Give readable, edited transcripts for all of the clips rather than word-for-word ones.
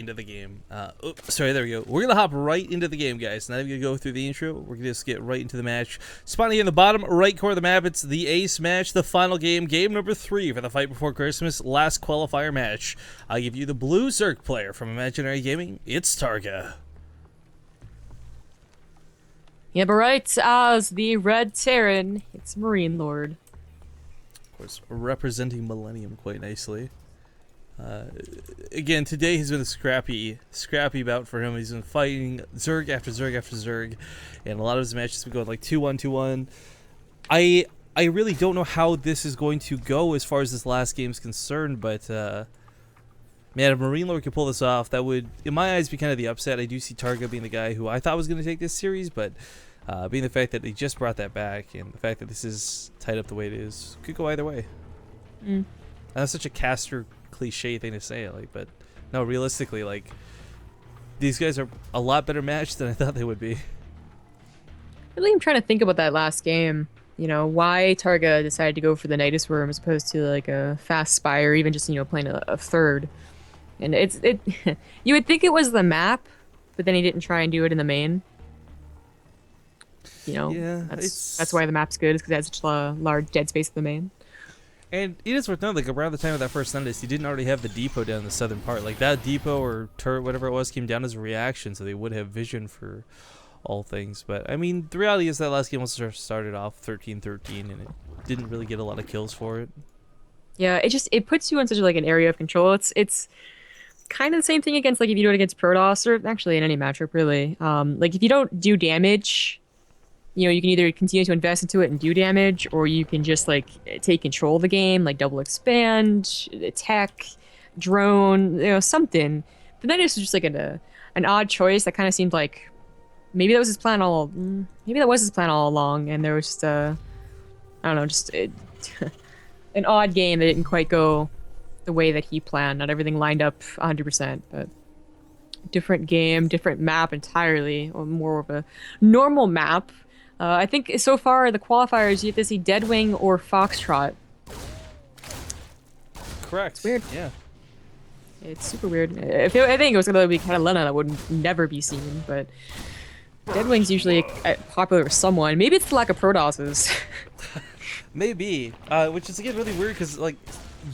into the game. Sorry, there we go. We're gonna hop right into the game, guys. Not even gonna go through the intro. We're gonna just get right into the match. Spawning in the bottom right corner of the map, it's the ace match, the final game, game number 3 for the Fight Before Christmas last qualifier match. I give you the blue Zerg player from Imaginary Gaming. It's TargA. Yeah, but right as the red Terran, it's MarineLord. Of course, representing Millennium quite nicely. Again, today has been a scrappy bout for him. He's been fighting Zerg after Zerg after Zerg, and a lot of his matches have been going like 2-1, 2-1. I really don't know how this is going to go as far as this last game is concerned, but man, if MarineLord could pull this off, that would, in my eyes, be kind of the upset. I do see TargA being the guy who I thought was going to take this series, but being the fact that he just brought that back, and the fact that this is tied up the way it is, could go either way. That's such a caster cliche thing to say, like, but no, realistically, like, these guys are a lot better matched than I thought they would be. Really, I'm trying to think about that last game. You know, why TargA decided to go for the Nidus Worm as opposed to like a fast spire, or even just, you know, playing a third. And you would think it was the map, but then he didn't try and do it in the main. You know, yeah, that's why the map's good, is because it has such a large dead space in the main. And it is worth noting, like, around the time of that first Nidus, he didn't already have the depot down in the southern part. Like, that depot or turret, whatever it was, came down as a reaction, so they would have vision for all things. But I mean, the reality is that last game was started off 13-13, and it didn't really get a lot of kills for it. Yeah, it puts you in such like an area of control. It's kind of the same thing against, like, if you do it against Protoss, or actually in any matchup really. Like, if you don't do damage, you know, you can either continue to invest into it and do damage, or you can just like take control of the game, like double expand, attack, drone, you know, something. But then it's just like an odd choice that kind of seemed like maybe that was his plan all. Maybe that was his plan all along, and there was just I don't know, just an odd game that didn't quite go the way that he planned. Not everything lined up 100%, but different game, different map entirely, or more of a normal map. I think so far the qualifiers, you have to see Deadwing or Foxtrot. Correct. It's weird. Yeah. It's super weird. I think it was gonna be kind of Lena that would never be seen, but Deadwing's usually popular with someone. Maybe it's the lack of Protosses. Maybe. Which is, again, really weird, because, like,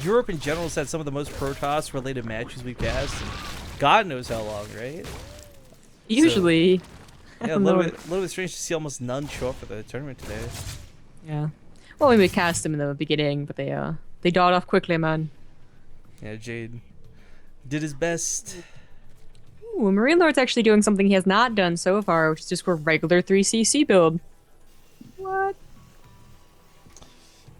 Europe in general has had some of the most Protoss-related matches we've cast, and God knows how long, right? Usually. So, yeah, a little bit strange to see almost none show up for the tournament today. Yeah. Well, we cast them in the beginning, but they died off quickly, man. Yeah, Jade did his best. Ooh, MarineLord's actually doing something he has not done so far, which is just for regular 3cc build. What?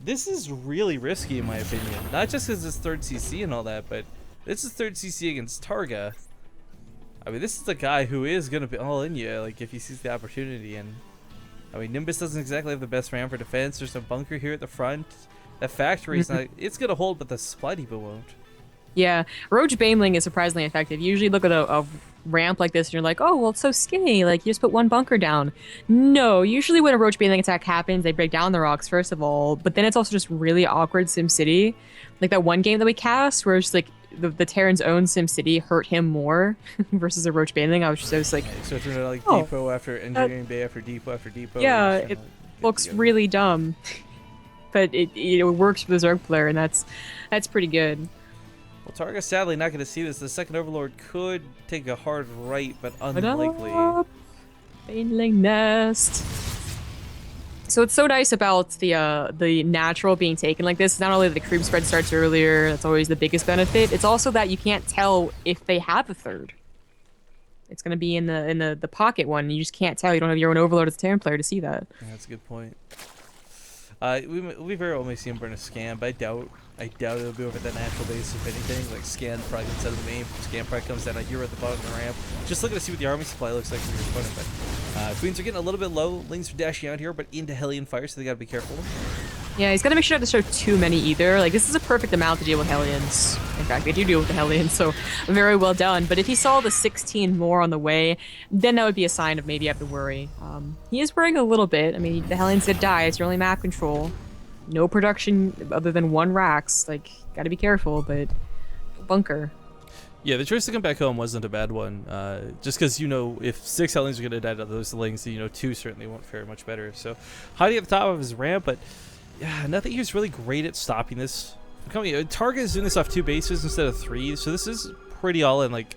This is really risky, in my opinion. Not just because it's 3rd CC and all that, but this is 3rd CC against TargA. I mean, this is the guy who is going to be all in you, like, if he sees the opportunity. And I mean, Nimbus doesn't exactly have the best ram for defense. There's a bunker here at the front. That factory is not, it's going to hold, but the supply depot won't. Yeah, Roach Baneling is surprisingly effective. You usually look at a ramp like this and you're like, oh, well, it's so skinny. Like, you just put one bunker down. No, usually when a Roach Baneling attack happens, they break down the rocks, first of all. But then it's also just really awkward SimCity. Like that one game that we cast where it's like the Terran's own SimCity hurt him more versus a Roach Baneling. I was just like... Yeah, so it's like depot after engineering bay after depot after depot. Yeah, it looks really dumb. But it works for the Zerg player, and that's pretty good. Well, TargA sadly not going to see this. The second Overlord could take a hard right, but unlikely. Baneling nest. So it's so nice about the natural being taken like this. Not only that the creep spread starts earlier, that's always the biggest benefit. It's also that you can't tell if they have a third. It's going to be in the pocket one. And you just can't tell. You don't have your own Overlord as a Terran player to see that. Yeah, that's a good point. We very well may see him burn a scan, but I doubt it'll be over that natural base, if anything. Like, scan probably instead of the main, scan probably comes down here at the bottom of the ramp. Just looking to see what the army supply looks like for your opponent. But Queens are getting a little bit low. Lings are dashing out here, but into Hellion fire, so they gotta be careful. Yeah, he's got to make sure not to show too many either. Like, this is a perfect amount to deal with Hellions. In fact, they do deal with the Hellions, so very well done. But if he saw the 16 more on the way, then that would be a sign of maybe you have to worry. He is worrying a little bit. I mean, the Hellions did die. It's your only map control. No production other than one Rax. Like, gotta be careful, but bunker. Yeah, the choice to come back home wasn't a bad one. Just because, you know, if 6 Hellions are going to die to those Lings, you know, 2 certainly won't fare much better. So, hiding at the top of his ramp, but yeah, nothing he's really great at stopping this. TargA is doing this off 2 bases instead of 3, so this is pretty all in. Like,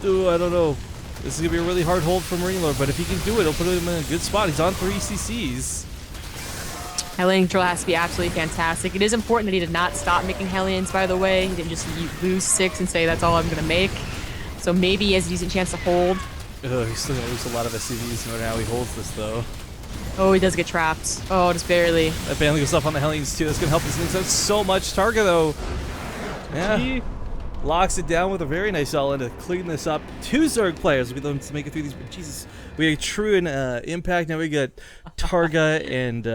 ooh, I don't know. This is going to be a really hard hold for MarineLord, but if he can do it, it'll put him in a good spot. He's on 3 CCs. Hellion control has to be absolutely fantastic. It is important that he did not stop making Hellions, by the way. He didn't just lose 6 and say, that's all I'm going to make. So maybe he has a decent chance to hold. Ugh, he's still going to lose a lot of SCVs no matter how he holds this, though. Oh, he does get trapped. Oh, just barely. That Banley goes up on the Hellions, too. That's going to help his Lings out so much. TargA, though, yeah, locks it down with a very nice all-in to clean this up. 2 Zerg players will be able to make it through these. Jesus, we got True and Impact. Now we got TargA and